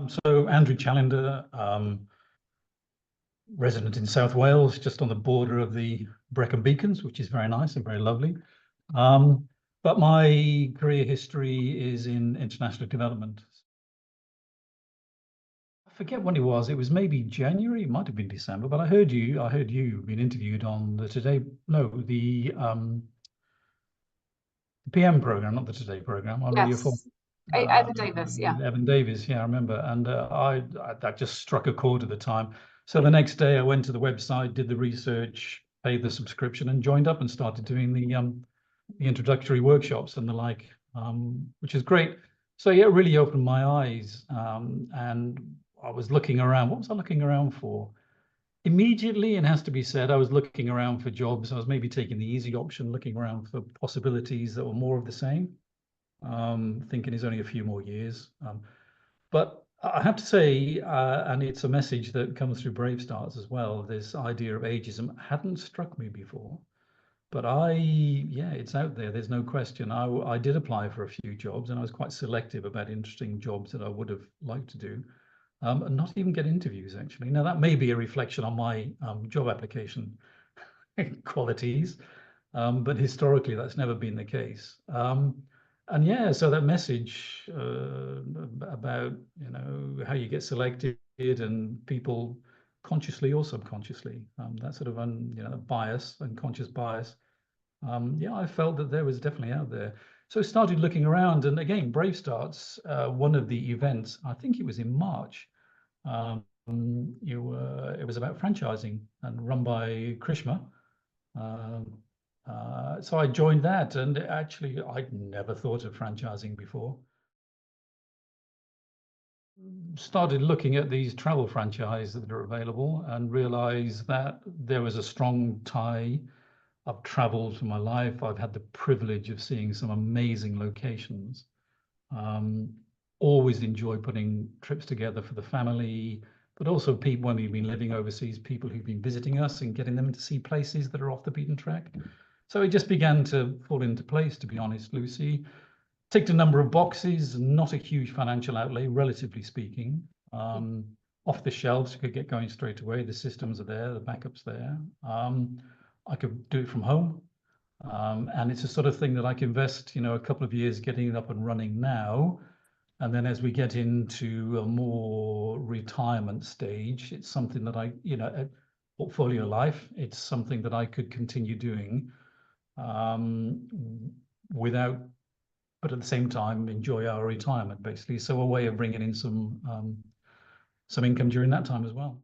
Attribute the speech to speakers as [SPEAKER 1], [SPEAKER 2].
[SPEAKER 1] So Andrew Challenger, resident in South Wales, just on the border of the Brecon Beacons, which is very nice and very lovely. But my career history is in international development. I forget when it was. It was maybe January. It might have been December. But I heard you being interviewed on the the PM program, not the Today program. On Radio 4.
[SPEAKER 2] Evan Davis, yeah.
[SPEAKER 1] Evan Davis, yeah, I remember. And that just struck a chord at the time. So the next day I went to the website, did the research, paid the subscription, and joined up and started doing the introductory workshops and the like, which is great. So yeah, it really opened my eyes. And I was looking around. What was I looking around for? Immediately, it has to be said, I was looking around for jobs. I was maybe taking the easy option, looking around for possibilities that were more of the same. Thinking it's only a few more years. But I have to say, and it's a message that comes through Brave Starts as well, this idea of ageism hadn't struck me before. But yeah, it's out there. There's no question. I did apply for a few jobs, and I was quite selective about interesting jobs that I would have liked to do, and not even get interviews, actually. Now, that may be a reflection on my job application qualities, but historically, that's never been the case. And yeah, so that message about how you get selected and people consciously or subconsciously, that sort of bias, unconscious bias. Yeah, I felt that there was definitely out there. So I started looking around, and again, Brave Starts, one of the events, I think it was in March. It was about franchising and run by Krishma. So I joined that, and actually I'd never thought of franchising before. Started looking at these travel franchises that are available and realized that there was a strong tie. I've traveled for my life. I've had the privilege of seeing some amazing locations. Always enjoy putting trips together for the family, but also people when we've been living overseas, people who've been visiting us and getting them to see places that are off the beaten track. So it just began to fall into place, to be honest, Lucy. Ticked a number of boxes, not a huge financial outlay, relatively speaking. Off the shelves, you could get going straight away. The systems are there, the backups there. I could do it from home. And it's a sort of thing that I can invest, a couple of years getting it up and running now. And then as we get into a more retirement stage, it's something that a portfolio life, it's something that I could continue doing but at the same time enjoy our retirement, basically. So a way of bringing in some income during that time as well.